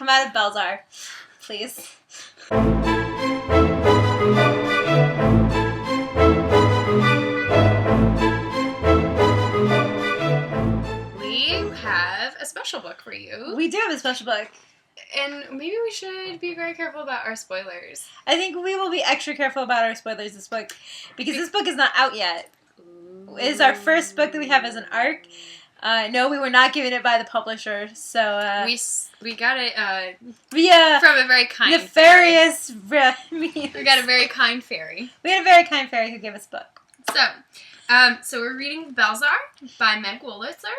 come out of Belzhar. Please. We have a special book for you. We do have a special book. And maybe we should be very careful about our spoilers. I think we will be extra careful about our spoilers this book. Because this book is not out yet. It is our first book that we have as an arc. No, we were not given it by the publisher, so we got it from a very kind nefarious fairy. We got a very kind fairy. We had a very kind fairy who gave us a book. So we're reading Belzhar by Meg Wolitzer.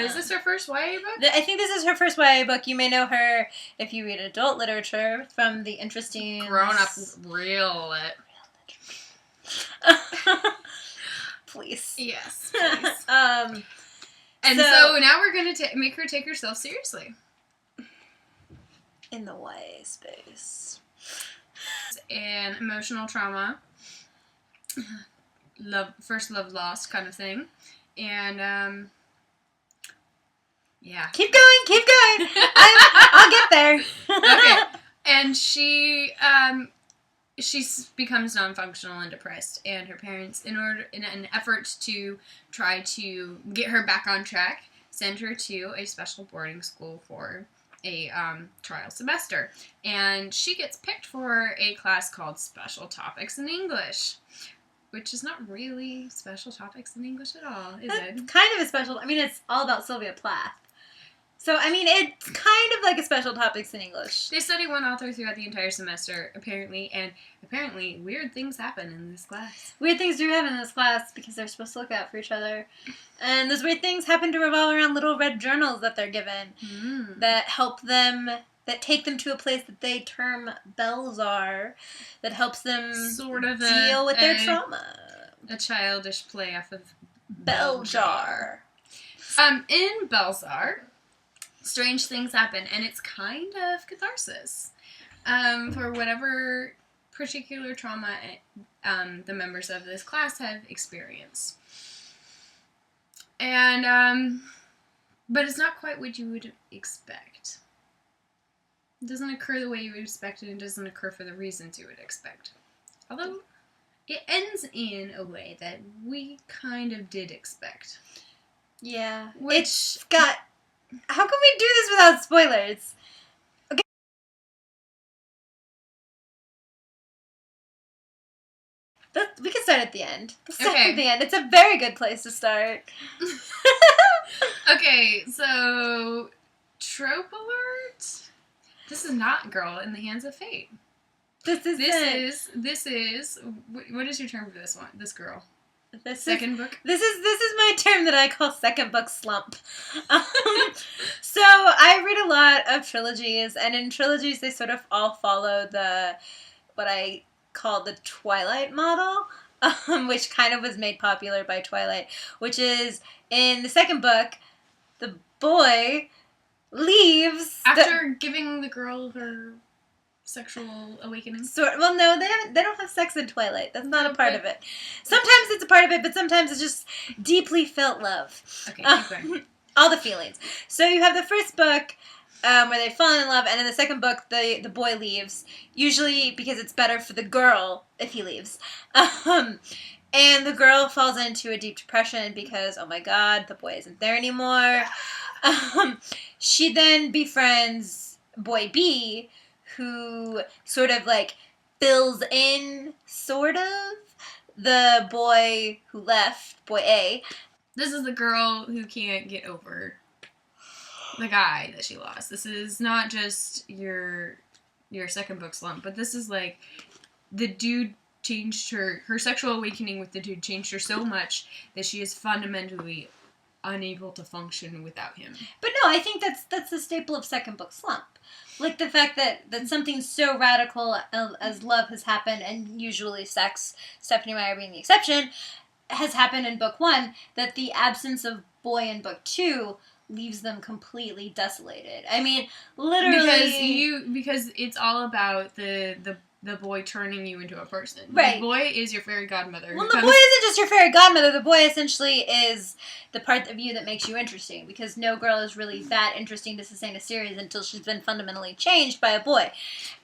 Is this her first YA book? I think this is her first YA book. You may know her if you read adult literature from the interesting... Grown-up real lit. Please. Yes, please. So now we're going to make her take herself seriously. In the YA space. An emotional trauma. First love lost kind of thing. And, yeah. Keep going! I'll get there. Okay. And she becomes non-functional and depressed, and her parents, in an effort to try to get her back on track, send her to a special boarding school for a trial semester. And she gets picked for a class called Special Topics in English, which is not really special topics in English at all, is it? It's kind of a special... I mean, it's all about Sylvia Plath. So, I mean, it's kind of like a special topics in English. They study one author throughout the entire semester, apparently, and apparently weird things happen in this class. Weird things do happen in this class because they're supposed to look out for each other. And those weird things happen to revolve around little red journals that they're given that help them... that take them to a place that they term Belzhar, that helps them sort of deal with their trauma. A childish play off of Belzhar. In Belzhar, strange things happen, and it's kind of catharsis for whatever particular trauma the members of this class have experienced. And, but it's not quite what you would expect. It doesn't occur the way you would expect it, and it doesn't occur for the reasons you would expect. Although, it ends in a way that we kind of did expect. Yeah. Which... How can we do this without spoilers? Okay. We can start at the end. Let's start at the end. It's a very good place to start. Okay, so... Trope alert? This is not Girl in the Hands of Fate. This is what is your term for this one? This girl. Second book? This is my term that I call second book slump. So I read a lot of trilogies, and in trilogies they sort of all follow what I call the Twilight model, which kind of was made popular by Twilight, which is in the second book, the boy leaves after giving the girl her sexual awakening. Well, no, they don't have sex in Twilight. That's not a part of it. Sometimes it's a part of it, but sometimes it's just deeply felt love. Okay, keep going. All the feelings. So you have the first book where they fall in love, and in the second book, the boy leaves. Usually because it's better for the girl if he leaves. And the girl falls into a deep depression because, oh my god, the boy isn't there anymore. She then befriends boy B, who sort of like fills in, sort of, the boy who left, boy A. This is the girl who can't get over the guy that she lost. This is not just your second book slump, but this is like the dude changed her sexual awakening with the dude changed her so much that she is fundamentally unable to function without him. But no, I think that's the staple of second book slump. Like the fact that something so radical as love has happened, and usually sex, Stephanie Meyer being the exception, has happened in book one, that the absence of boy in book two leaves them completely desolated. I mean, literally... Because it's all about the the boy turning you into a person. Right. The boy is your fairy godmother. Well, the boy isn't just your fairy godmother. The boy essentially is the part of you that makes you interesting, because no girl is really that interesting to sustain a series until she's been fundamentally changed by a boy.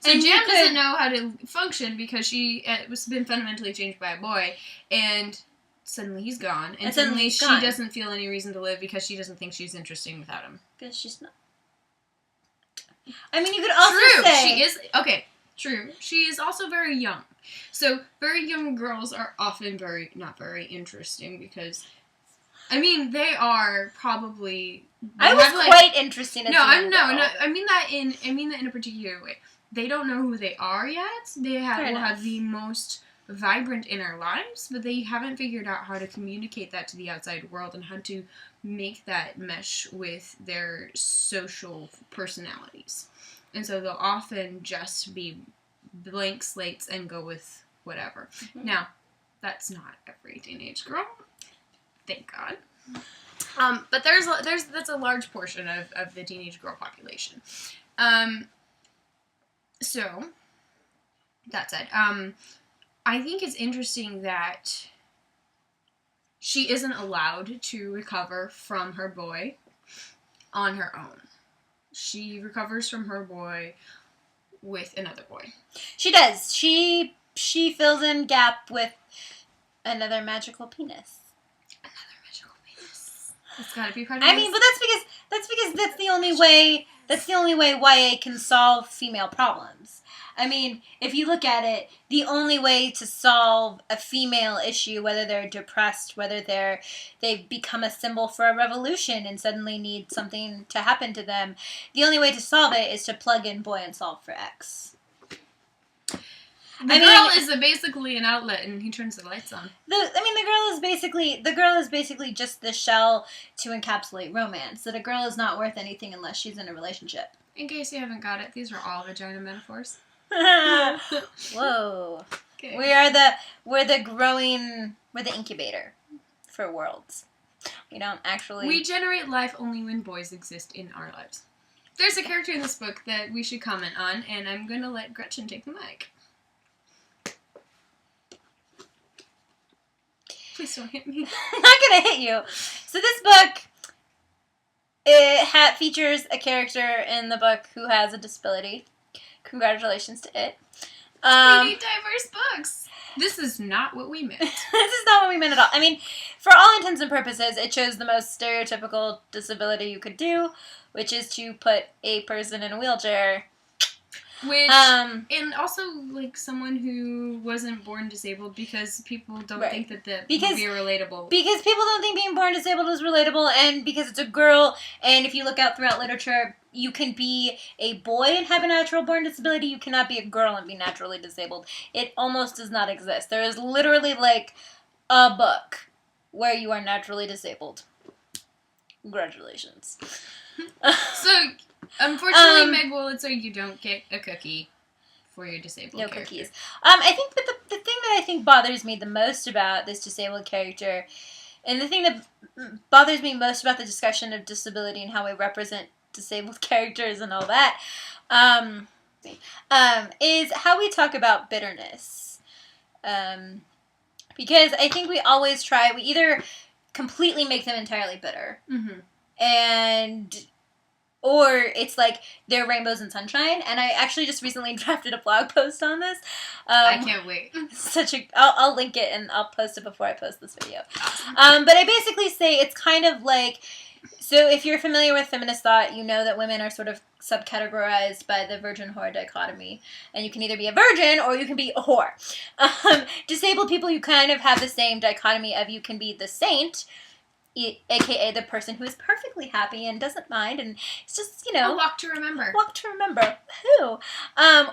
So Jam doesn't know how to function because she was been fundamentally changed by a boy, and suddenly he's gone, and suddenly she doesn't feel any reason to live because she doesn't think she's interesting without him. Because she's not. I mean, you could also say... She is... Okay, true. She is also very young. So, very young girls are often not very interesting because... I mean, they are probably... I was quite interesting as I mean that in a particular way. They don't know who they are yet. They will have the most vibrant inner lives, but they haven't figured out how to communicate that to the outside world and how to make that mesh with their social personalities. And so they'll often just be blank slates and go with whatever. Mm-hmm. Now, that's not every teenage girl. Thank God. But that's a large portion of the teenage girl population. So, that said, I think it's interesting that she isn't allowed to recover from her boy on her own. She recovers from her boy with another boy. She does. She fills in gap with another magical penis. Another magical penis. It's gotta be part of mean, but that's because that's the only way YA can solve female problems. I mean, if you look at it, the only way to solve a female issue, whether they're depressed, whether they've become a symbol for a revolution and suddenly need something to happen to them, the only way to solve it is to plug in boy and solve for X. The girl is basically an outlet, and he turns the lights on. The girl is basically just the shell to encapsulate romance. That a girl is not worth anything unless she's in a relationship. In case you haven't got it, these are all vagina metaphors. Whoa. Okay. We're the incubator for worlds. We don't actually... We generate life only when boys exist in our lives. There's a character in this book that we should comment on, and I'm going to let Gretchen take the mic. Please don't hit me. I'm not going to hit you. So this book, it features a character in the book who has a disability. Congratulations to it. We need diverse books. This is not what we meant. This is not what we meant at all. I mean, for all intents and purposes, it chose the most stereotypical disability you could do, which is to put a person in a wheelchair. Which, and also, like, someone who wasn't born disabled because people don't think that would be relatable. Because people don't think being born disabled is relatable, and because it's a girl, and if you look out throughout literature, you can be a boy and have a natural born disability, you cannot be a girl and be naturally disabled. It almost does not exist. There is literally, like, a book where you are naturally disabled. Congratulations. So... Unfortunately, Meg Wolitzer, you don't get a cookie for your disabled character. No cookies. I think that the thing that I think bothers me the most about this disabled character, and the thing that bothers me most about the discussion of disability and how we represent disabled characters and all that, is how we talk about bitterness. Because I think we always we either completely make them entirely bitter, or it's like they're rainbows and sunshine. And I actually just recently drafted a blog post on this. I can't wait. I'll link it and I'll post it before I post this video. But I basically say it's kind of like, so if you're familiar with feminist thought, you know that women are sort of subcategorized by the virgin-whore dichotomy. And you can either be a virgin or you can be a whore. Disabled people, you kind of have the same dichotomy of you can be the saint, a.k.a. the person who is perfectly happy and doesn't mind, and it's just, you know... A walk to remember. Walk to remember. Who?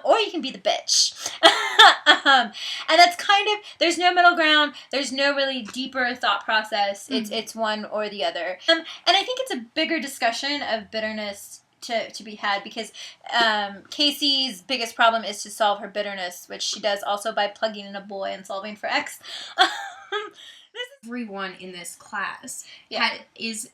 Or you can be the bitch. And that's kind of... There's no middle ground. There's no really deeper thought process. It's one or the other. And I think it's a bigger discussion of bitterness to be had, because Casey's biggest problem is to solve her bitterness, which she does also by plugging in a boy and solving for X. Everyone in this class is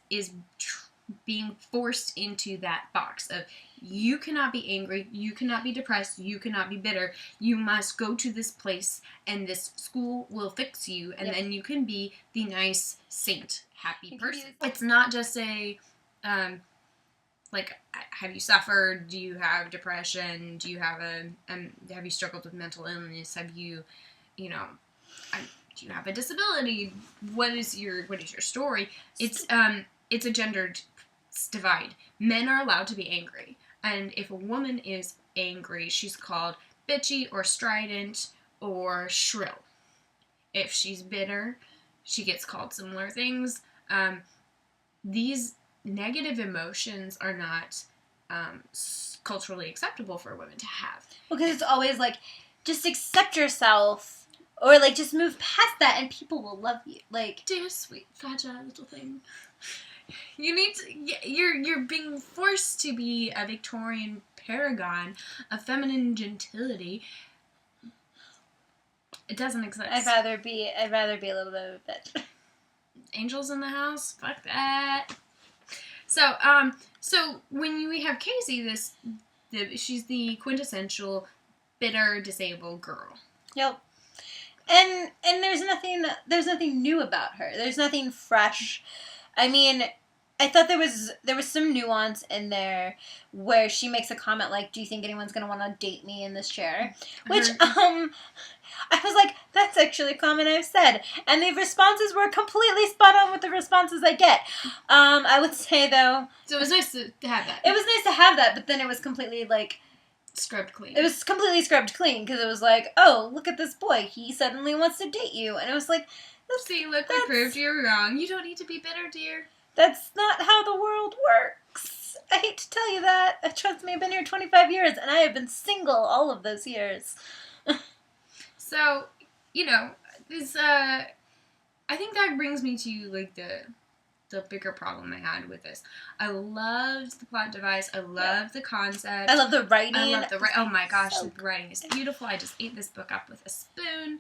being forced into that box of you cannot be angry, you cannot be depressed, you cannot be bitter. You must go to this place and this school will fix you, and then you can be the nice, saint, happy person. It's not just a, like, have you suffered? Do you have depression? Do you have have you struggled with mental illness? Have you, do you have a disability? What is your story? It's a gendered divide. Men are allowed to be angry. And if a woman is angry, she's called bitchy or strident or shrill. If she's bitter, she gets called similar things. These negative emotions are not culturally acceptable for women to have. Well, because it's always like, just accept yourself, or like just move past that and people will love you. Like, dear sweet fragile little thing. You need to. You're being forced to be a Victorian paragon of feminine gentility. It doesn't exist. I'd rather be a little bit of a bitch. Angels in the house? Fuck that. So, when we have Casey, she's the quintessential bitter, disabled girl. Yep. And there's nothing new about her. There's nothing fresh. I mean, I thought there was some nuance in there where she makes a comment like, "Do you think anyone's gonna want to date me in this chair?" Which I was like, that's actually a comment I've said, and the responses were completely spot on with the responses I get. I would say though, so it was nice to have that. It was nice to have that, but then it was completely like scrubbed clean. It was completely scrubbed clean because it was like, oh, look at this boy, he suddenly wants to date you, and it was like, see, look, we proved you wrong. You don't need to be bitter, dear. That's not how the world works. I hate to tell you that. Trust me, I've been here 25 years, and I have been single all of those years. So, this, I think that brings me to, like, the bigger problem I had with this. I loved the plot device. I loved the concept. I love the writing. Oh my gosh, the writing is beautiful. I just ate this book up with a spoon.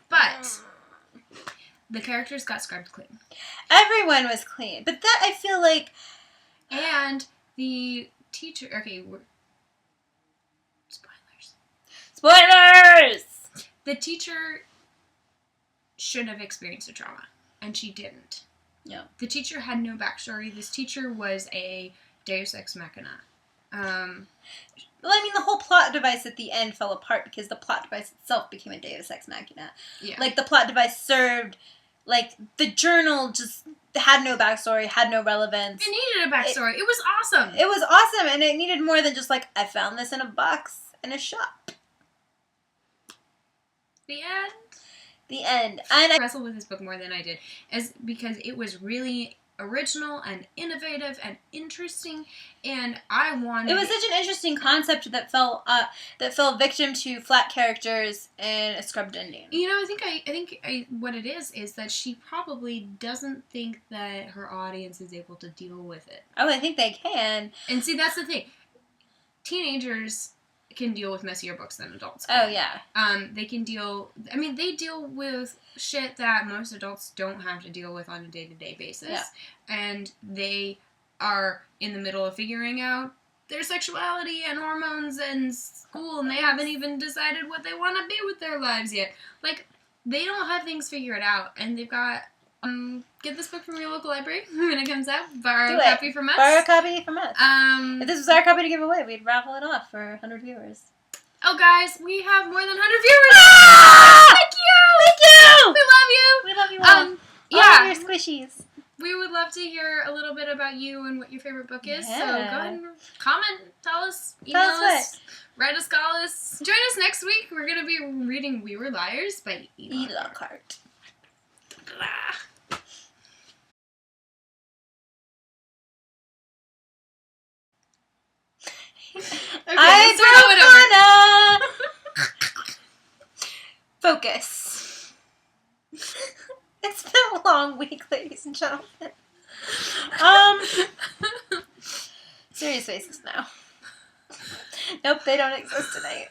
But the characters got scrubbed clean. Everyone was clean. But that, I feel like... And the teacher... Okay, Spoilers! The teacher should have experienced a trauma, and she didn't. Yeah. The teacher had no backstory. This teacher was a Deus Ex Machina. Well, I mean, the whole plot device at the end fell apart because the plot device itself became a Deus Ex Machina. Yeah. Like, the plot device served... Like, the journal just had no backstory, had no relevance. It needed a backstory. It was awesome. It was awesome, and it needed more than just, like, I found this in a box in a shop. The end. The end. And I wrestled with this book more than I did, because it was really original and innovative and interesting, and I wanted... It was such an interesting concept that fell victim to flat characters and a scrubbed ending. I think what it is that she probably doesn't think that her audience is able to deal with it. Oh, I think they can. And see, that's the thing. Teenagers can deal with messier books than adults can. Oh, yeah. They deal with shit that most adults don't have to deal with on a day-to-day basis. Yeah. And they are in the middle of figuring out their sexuality and hormones and school, and they haven't even decided what they want to be with their lives yet. Like, they don't have things figured out, and they've got... get this book from your local library when it comes out. Borrow a copy from us. Borrow a copy from us. If this was our copy to give away, we'd raffle it off for 100 viewers. Oh, guys, we have more than 100 viewers. Ah! Thank you. We love you. We love you all. Yeah. All of your squishies. We would love to hear a little bit about you and what your favorite book is. Yeah. So go ahead and comment, tell us, email us, write us, call us. Join us next week. We're going to be reading We Were Liars by e.lockhart. Okay, I don't wanna focus. It's been a long week, ladies and gentlemen. Serious faces now. Nope, they don't exist tonight.